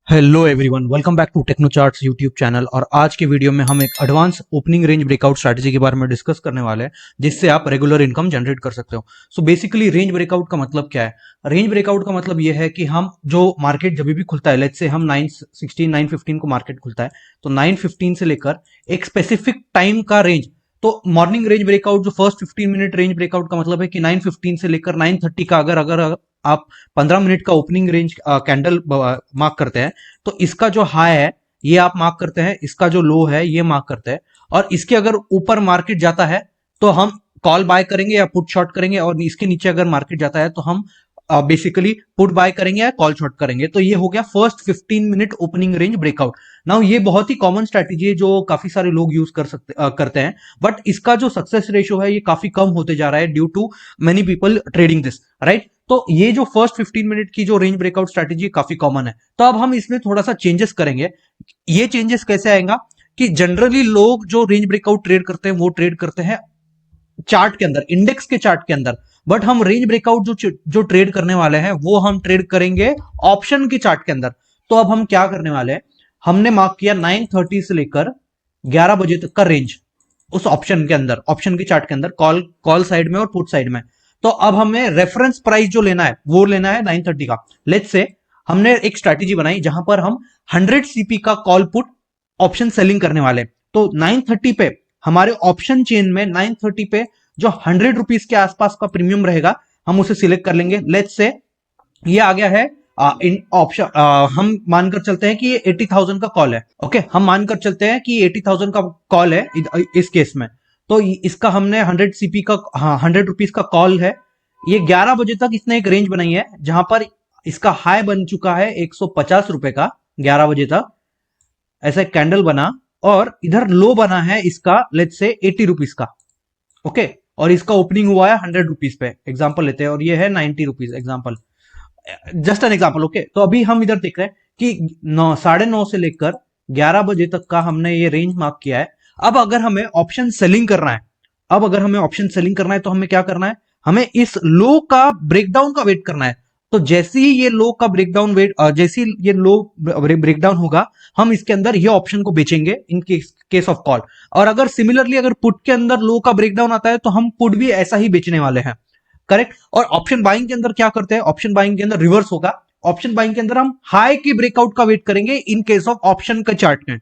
Hello everyone, welcome back to techno charts YouTube channel. और आज के वीडियो में हम एक advance opening range breakout strategy के बारे में डिस्कस करने वाले हैं, जिससे आप रेगुलर इनकम जनरेट कर सकते हो। सो बेसिकली रेंज ब्रेकआउट का मतलब क्या है? रेंज ब्रेकआउट का मतलब यह है कि हम जो मार्केट जब भी खुलता है, लेट्स से हम 916 915 को मार्केट खुलता है, तो 915 से लेकर एक स्पेसिफिक टाइम का रेंज। तो मॉर्निंग रेंज ब्रेकआउट जो फर्स्ट 15 मिनट रेंज ब्रेकआउट का मतलब है कि 915 से लेकर 930 का अगर अगर आप 15 मिनट का ओपनिंग रेंज कैंडल मार्क करते हैं, तो इसका जो हाई है ये आप मार्क करते हैं, इसका जो लो है ये मार्क करते हैं, और इसके अगर ऊपर मार्केट जाता है तो हम कॉल बाय करेंगे या पुट शॉर्ट करेंगे, और इसके नीचे अगर मार्केट जाता है तो हम बेसिकली पुट बाय करेंगे या कॉल शॉर्ट करेंगे। तो ये हो गया first 15 minute opening range breakout. Now ये बहुत ही कॉमन स्ट्रैटेजी है जो काफी सारे लोग यूज करते हैं, बट इसका जो सक्सेस रेशियो है ये काफी कम होते जा रहा है due to many people trading this, right. तो ये जो फर्स्ट 15 मिनट की जो रेंज ब्रेकआउट स्ट्रैटेजी काफी कॉमन है। तो अब हम इसमें थोड़ा सा चेंजेस करेंगे। ये चेंजेस कैसे आएगा कि जनरली लोग जो रेंज ब्रेकआउट ट्रेड करते हैं वो ट्रेड करते हैं चार्ट के अंदर, इंडेक्स के चार्ट के अंदर। बट हम रेंज ब्रेकआउट जो ट्रेड करने वाले हैं वो हम ट्रेड करेंगे ऑप्शन के चार्ट के अंदर। तो अब हम क्या करने वाले हैं, हमने मार्क किया 9:30 से लेकर 11 बजे तक का रेंज उस ऑप्शन के अंदर, ऑप्शन के चार्ट के अंदर, कॉल साइड में और पुट साइड में। तो अब हमें रेफरेंस प्राइस जो लेना है वो लेना है 9:30 का। लेट्स से हमने एक स्ट्रैटेजी बनाई जहां पर हम 100 सीपी का कॉल पुट ऑप्शन सेलिंग करने वाले। तो 9:30 पे हमारे ऑप्शन चेन में 9:30 पे जो 100 रुपीज के आसपास का प्रीमियम रहेगा हम उसे सिलेक्ट कर लेंगे। लेट्स से ये आ गया है इन ऑप्शन, हम मानकर चलते हैं कि ये 80,000 का कॉल है। ओके, हम मानकर चलते हैं कि 80,000 का कॉल है इस केस में। तो इसका हमने 100 सीपी का, हाँ 100 रुपीज का कॉल है। ये 11 बजे तक इसने एक रेंज बनाई है जहां पर इसका हाई बन चुका है 150 रुपए का 11 बजे तक, ऐसा एक कैंडल बना, और इधर लो बना है इसका लेट्स से 80 रुपीज का। ओके, और इसका ओपनिंग हुआ है 100 रुपीज पे, एग्जाम्पल लेते हैं, और ये है 90 rupees, example, just an example. Okay, तो अभी हम इधर देख रहे हैं कि 9, 9:30 से लेकर 11 बजे तक का हमने ये रेंज मार्क किया है। अब अगर हमें ऑप्शन सेलिंग करना है, अब अगर हमें ऑप्शन सेलिंग करना है तो हमें क्या करना है, हमें इस लो का ब्रेकडाउन का वेट करना है। तो जैसे ही ये लो का ब्रेकडाउन जैसे ही ये लो ब्रेकडाउन होगा, हम इसके अंदर ये ऑप्शन को बेचेंगे इन केस ऑफ कॉल। और अगर सिमिलरली अगर पुट के अंदर लो का ब्रेकडाउन आता है तो हम पुट भी ऐसा ही बेचने वाले हैं, करेक्ट। और ऑप्शन बाइंग के अंदर क्या करते हैं, ऑप्शन बाइंग के अंदर रिवर्स होगा। ऑप्शन बाइंग के अंदर हम हाई की ब्रेकआउट का वेट करेंगे इन केस ऑफ ऑप्शन के चार्ट में।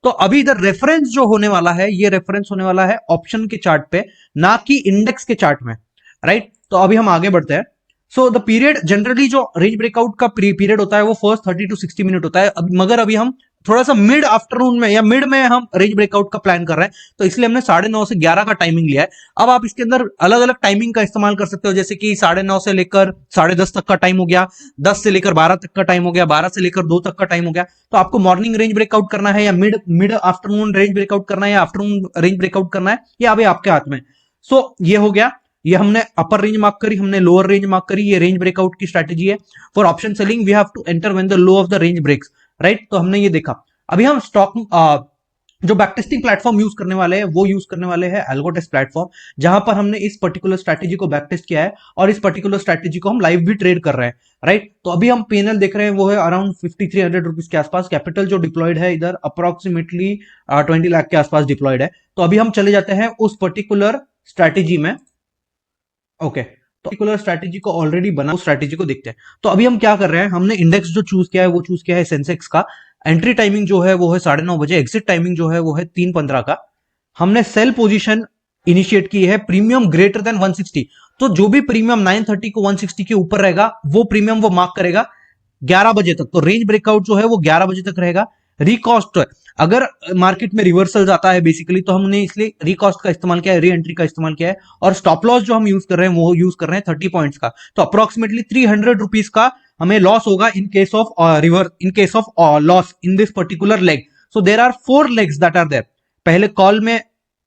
तो अभी इधर रेफरेंस जो होने वाला है, ये रेफरेंस होने वाला है ऑप्शन के चार्ट पे, ना कि इंडेक्स के चार्ट में, राइट। तो अभी हम आगे बढ़ते हैं। सो द पीरियड, जनरली जो रेंज ब्रेकआउट का पीरियड होता है वो फर्स्ट 30 to 60 मिनट होता है। मगर अभी हम थोड़ा सा मिड आफ्टरनून में या मिड में हम रेंज ब्रेकआउट का प्लान कर रहे हैं, तो इसलिए हमने 9:30 से 11 का टाइमिंग लिया है। अब आप इसके अंदर अलग अलग टाइमिंग का इस्तेमाल कर सकते हो, जैसे कि 9:30 से लेकर 10:30 तक का टाइम हो गया, 10 से लेकर 12 तक का टाइम हो गया, 12 से लेकर 2 तक का टाइम हो गया। तो आपको मॉर्निंग रेंज ब्रेकआउट करना है या mid mid afternoon range breakout करना है या आफ्टरनून रेंज ब्रेकआउट करना है, ये अभी आपके हाथ में। सो ये हो गया, ये हमने अपर रेंज मार्क करी, हमने लोअर रेंज मार्क करी, ये रेंज ब्रेकआउट की स्ट्रैटेजी है। For option selling we have to enter when the low of the range breaks, right. तो हमने ये देखा। अभी हम स्टॉक जो बैकटेस्टिंग प्लेटफॉर्म यूज करने वाले हैं वो यूज करने वाले हैं एल्गोटेस्ट प्लेटफॉर्म, जहां पर हमने इस पर्टिकुलर स्ट्रैटेजी को बैकटेस्ट किया है और इस पर्टिकुलर स्ट्रैटेजी को हम लाइव भी ट्रेड कर रहे हैं, राइट। तो अभी हम पीएनएल देख रहे हैं वो है अराउंड 5300 रुपीज के आसपास। कैपिटल जो डिप्लॉयड है इधर अप्रोक्सीमेटली 20 लाख के आसपास डिप्लॉयड है। तो अभी हम चले जाते हैं उस पर्टिकुलर स्ट्रैटेजी में। ओके, तो पर्टिकुलर स्ट्रैटेजी को ऑलरेडी बना, उस स्ट्रैटेजी को देखते हैं। तो अभी हम क्या कर रहे हैं, हमने इंडेक्स जो चूज किया है वो चूज किया है सेंसेक्स का। एंट्री टाइमिंग जो है वो है 9:30 बजे, एग्जिट टाइमिंग जो है वो है 3:15 का। हमने सेल पोजीशन इनिशिएट की है प्रीमियम ग्रेटर देन 160। तो जो भी प्रीमियम 9:30 को 160 के ऊपर रहेगा वो प्रीमियम वो मार्क करेगा 11 बजे तक। तो रेंज ब्रेकआउट जो है वो 11 बजे तक रहेगा। रिकॉस्ट, अगर मार्केट में रिवर्सल आता है बेसिकली, तो हमने इसलिए रिकॉस्ट का इस्तेमाल किया है, री एंट्री का इस्तेमाल किया है। और स्टॉप लॉस जो हम यूज कर रहे हैं वो यूज कर रहे हैं 30 पॉइंट्स का। तो अप्रोक्सीमेटली 300 रुपीज का हमें लॉस होगा in case of in case of loss in this particular leg. So there are 4 legs that are there. पहले कॉल में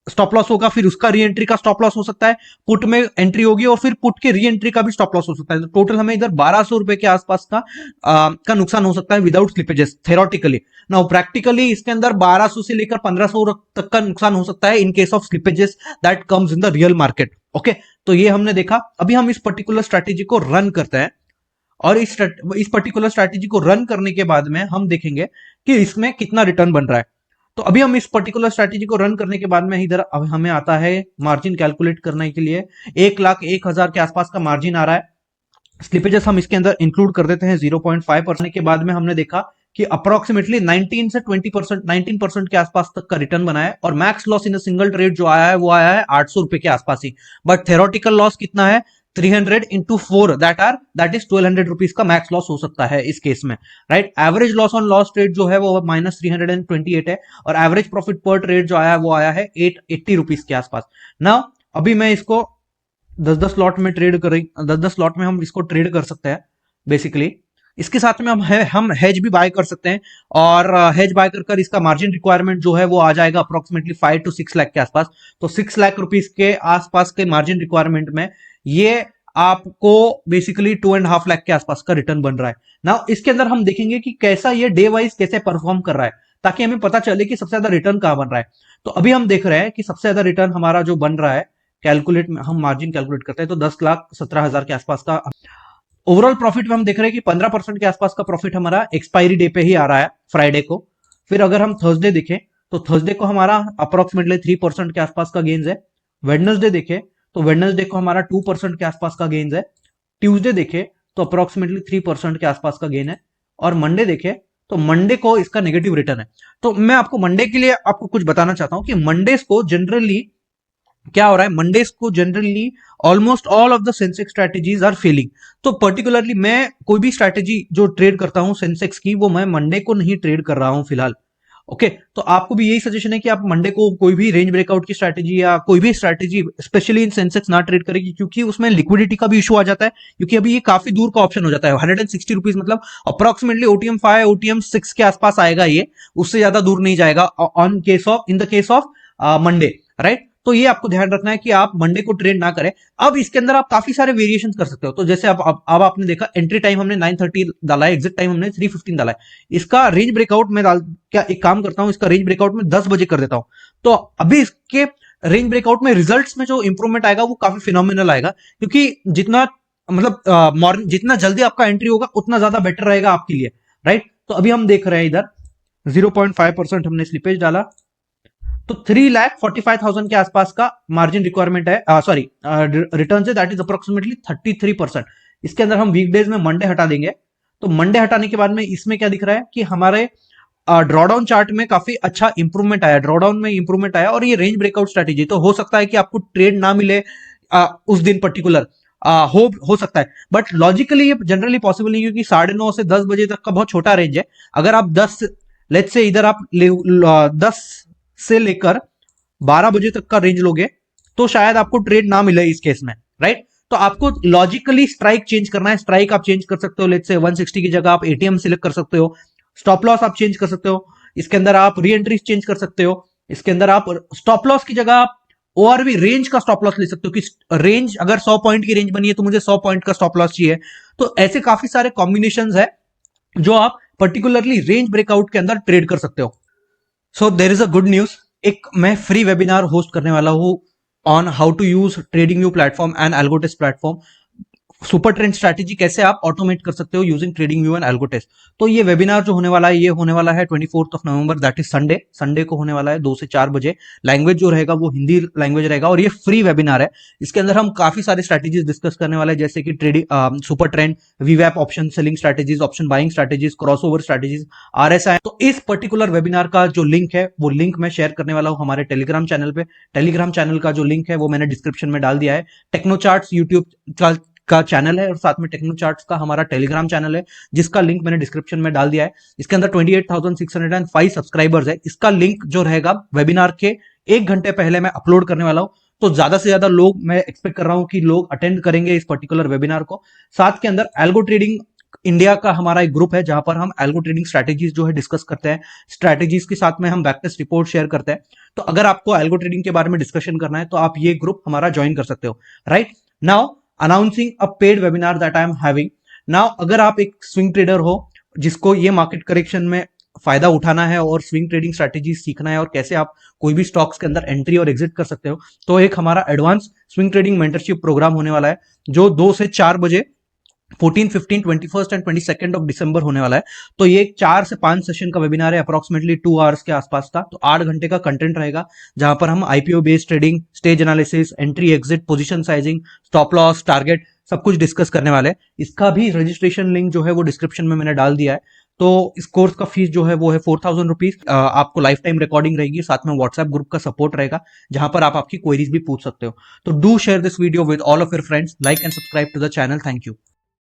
स्टॉप लॉस होगा, फिर उसका री एंट्री का स्टॉप लॉस हो सकता है, पुट में एंट्री होगी, और फिर पुट के री एंट्री का भी स्टॉप लॉस हो सकता है। तो टोटल हमें इधर 1200 रुपए के आसपास का नुकसान हो सकता है without slippages, theoretically. Now practically इसके अंदर 1200 से लेकर 1500 तक का नुकसान हो सकता है इन case of slippages that comes in the real market. Okay, तो ये हमने देखा। अभी हम इस पर्टिकुलर स्ट्रैटेजी को रन करते हैं और इस पर्टिकुलर स्ट्रैटेजी को रन करने के बाद में हम देखेंगे कि इसमें कितना रिटर्न बन रहा है। तो अभी हम इस पर्टिकुलर स्ट्रैटेजी को रन करने के बाद में इधर अब हमें आता है मार्जिन कैलकुलेट करने के लिए। 1,01,000 के आसपास का मार्जिन आ रहा है। स्लिपेजेस हम इसके अंदर इंक्लूड कर देते हैं 0.5% के बाद में हमने देखा कि अप्रोक्सीमेटली 19 से 20%, 19% के आसपास तक का रिटर्न बनाया है। और max loss in a single trade जो आया है वो आया है 800 रुपए के आसपास ही। बट थेरोटिकल लॉस कितना है? 300 इंटू 4 दैट इज 1200 रुपीज का मैक्स लॉस हो सकता है इस केस में, right. Average loss on loss trade जो है वो -328 है। और एवरेज प्रॉफिट पर ट्रेड जो आया है वो आया है 880 रुपीज के आसपास। ना अभी मैं इसको 10-10 स्लॉट में ट्रेड कर 10-10 स्लॉट में हम इसको ट्रेड कर सकते हैं बेसिकली। इसके साथ में हम हेज भी बाय कर सकते हैं। और हेज बाय कर इसका मार्जिन रिक्वायरमेंट जो है वो आ जाएगा अप्रोक्सीमेटली 5 to 6 लाख के आसपास। तो 6 लाख रुपीस के आसपास के मार्जिन रिक्वायरमेंट में ये आपको बेसिकली 2.5 लाख के आसपास का रिटर्न बन रहा है ना। इसके अंदर हम देखेंगे कि कैसा ये डे वाइज कैसे परफॉर्म कर रहा है, ताकि हमें पता चले कि सबसे ज्यादा रिटर्न कहां बन रहा है। तो अभी हम देख रहे हैं कि सबसे ज्यादा रिटर्न हमारा जो बन रहा है, कैलकुलेट में हम मार्जिन कैलकुलेट करते हैं तो 10,17,000 के आसपास का ओवरऑल प्रॉफिट में हम देख रहे हैं कि 15% के आसपास का प्रॉफिट हमारा एक्सपायरी डे पे ही आ रहा है, फ्राइडे को। फिर अगर हम थर्सडे देखें तो थर्सडे को हमारा अप्रोक्सीमेटली 3% के आसपास का गेन्स है। वेडनेसडे देखें तो वेडनेसडे को हमारा 2% के आसपास का गेन्स है। ट्यूसडे देखें तो अप्रोक्सीमेटली 3% के आसपास का गेन है। और मंडे देखें तो मंडे को इसका नेगेटिव रिटर्न है। तो मैं आपको मंडे के लिए आपको कुछ बताना चाहता हूं कि मंडेज को जनरली क्या हो रहा है। मंडेज को generally almost all of the Sensex strategies are failing. तो पर्टिकुलरली मैं कोई भी स्ट्रेटेजी जो ट्रेड करता हूं सेंसेक्स की, वो मैं मंडे को नहीं ट्रेड कर रहा हूं फिलहाल। ओके, तो आपको भी यही सजेशन है कि आप मंडे को कोई भी रेंज ब्रेकआउट की स्ट्रैटेजी या कोई भी स्ट्रैटेजी स्पेशली इन सेंसेक्स ना ट्रेड करेगी, क्योंकि उसमें लिक्विडिटी का भी इशू आ जाता है। क्योंकि अभी ये काफी दूर का ऑप्शन हो जाता है। 160 रुपीज मतलब अप्रोक्सीमेटली ओटीएम 5 ओटीएम 6 के आसपास आएगा ये, उससे ज्यादा दूर नहीं जाएगा in the case of Monday, right. तो ये आपको ध्यान रखना है कि आप मंडे को ट्रेड ना करें। अब इसके अंदर आप काफी सारे वेरिएशन कर सकते हो। तो जैसे अब आपने देखा एंट्री टाइम हमने 9:30 डाला है, एग्जिट टाइम हमने 3:15 डाला है। इसका रेंज ब्रेकआउट में क्या एक काम करता हूं, इसका रेंज ब्रेकआउट में 10 बजे कर देता हूं। तो अभी इसके रेंज ब्रेकआउट में रिजल्ट्स में जो इंप्रूवमेंट आएगा वो काफी फिनोमिनल आएगा, क्योंकि जितना मतलब मॉर्निंग जितना जल्दी आपका एंट्री होगा उतना ज्यादा बेटर रहेगा आपके लिए, राइट। तो अभी हम देख रहे हैं इधर 0.5% हमने स्लिपेज डाला, तो 3,45,000 के आसपास का मार्जिन रिक्वायरमेंट है, सॉरी रिटर्न से, दैट इज अप्रोक्सीमेटली 33%। इसके अंदर हम वीकडेज में मंडे हटा देंगे। तो मंडे हटाने के बाद में इसमें क्या दिख रहा है कि हमारे ड्रॉडाउन चार्ट में काफी अच्छा इंप्रूवमेंट आया, ड्रॉडाउन में इंप्रूवमेंट आया। और ये रेंज ब्रेकआउट स्ट्रेटेजी, तो हो सकता है कि आपको ट्रेड ना मिले उस दिन पर्टिकुलर, हो सकता है। बट लॉजिकली ये जनरली पॉसिबल नहीं, क्योंकि 9:30 से 10 बजे तक का बहुत छोटा रेंज है। अगर आप 10 लेट्स से इधर आप 10 से लेकर 12 बजे तक का रेंज लोगे तो शायद आपको ट्रेड ना मिले इस केस में, राइट। तो आपको लॉजिकली स्ट्राइक चेंज करना है। स्ट्राइक आप चेंज कर सकते हो, लेट्स से 160 की जगह आप एटीएम सिलेक्ट कर सकते हो। स्टॉप लॉस आप चेंज कर सकते हो। इसके अंदर आप री एंट्रीज चेंज कर सकते हो। इसके अंदर आप स्टॉप लॉस की जगह आप ओआरवी रेंज का स्टॉप लॉस ले सकते हो कि रेंज अगर 100 पॉइंट की रेंज बनी है तो मुझे 100 पॉइंट का स्टॉप लॉस चाहिए। तो ऐसे काफी सारे कॉम्बिनेशंस है जो आप पर्टिकुलरली रेंज ब्रेकआउट के अंदर ट्रेड कर सकते हो। So there is a good news, एक मैं फ्री वेबिनार होस्ट करने वाला हूं on how to use TradingView platform and AlgoTest platform. Super trend strategy कैसे आप ऑटोमेट कर सकते हो using TradingView and AlgoTest. तो ये वेबिनार जो होने वाला है ये होने वाला है 24 नवंबर, दैट इज संडे को होने वाला है 2 से 4 बजे। लैंग्वेज जो रहेगा वो हिंदी लैंग्वेज रहेगा और ये फ्री वेबिनार है। इसके अंदर हम काफी सारे स्ट्रैटेजीज डिस्कस करने वाले हैं, जैसे कि ट्रेडिंग सुपर ट्रेंड, वीवैप option selling strategies, option buying strategies, crossover strategies, RSI. तो इस पर्टिकुलर वेबिनार का जो लिंक है वो लिंक मैं शेयर करने वाला हूं हमारे टेलीग्राम चैनल पे। टेलीग्राम चैनल का जो लिंक है वो मैंने डिस्क्रिप्शन में डाल दिया है। टेक्नोचार्ट्स यूट्यूब का चैनल है और साथ में टेक्नो चार्ट्स का हमारा टेलीग्राम चैनल है, जिसका लिंक मैंने डिस्क्रिप्शन में डाल दिया है। इसके अंदर 28,605 सब्सक्राइबर्स है। इसका लिंक जो रहेगा वेबिनार के 1 घंटे पहले मैं अपलोड करने वाला हूं। तो ज्यादा से ज्यादा लोग मैं एक्सपेक्ट कर रहा हूं कि लोग अटेंड करेंगे इस पर्टिकुलर वेबिनार को। साथ के अंदर एल्गो ट्रेडिंग इंडिया का हमारा एक ग्रुप है जहां पर हम एल्गो ट्रेडिंग स्ट्रैटेजीज जो है डिस्कस करते हैं। स्ट्रैटेजीज के साथ में हम बैकटेस्ट रिपोर्ट शेयर करते हैं। तो अगर आपको एल्गो ट्रेडिंग के बारे में डिस्कशन करना है तो आप ये ग्रुप हमारा ज्वाइन कर सकते हो, right. Now announcing a paid webinar that I am having now. अगर आप एक स्विंग ट्रेडर हो जिसको ये मार्केट करेक्शन में फायदा उठाना है और स्विंग ट्रेडिंग स्ट्रैटेजी सीखना है और कैसे आप कोई भी स्टॉक्स के अंदर एंट्री और एग्जिट कर सकते हो, तो एक हमारा advance swing trading mentorship program होने वाला है जो 2 से 4 बजे 14, 15, 21 एंड 22 ऑफ दिसंबर होने वाला है। तो ये 4 से 5 सेशन का वेबिनार है, अप्रोक्सीमेटली 2 आवर्स के आसपास का। तो 8 घंटे का कंटेंट रहेगा, जहां पर हम IPO based trading, stage analysis, entry exit, position sizing, stop loss, target, सब कुछ डिस्कस करने वाले हैं। इसका भी रजिस्ट्रेशन लिंक जो है वो डिस्क्रिप्शन में मैंने डाल दिया है। तो इस कोर्स का फीस जो है वो है 4000 रुपीज। आपको लाइफ टाइम रिकॉर्डिंग रहेगी, साथ में व्हाट्सएप ग्रुप का सपोर्ट रहेगा, जहां पर आप आपकी क्वेरीज भी पूछ सकते हो। तो do share this video with all of your friends, like and subscribe to the channel. Thank you.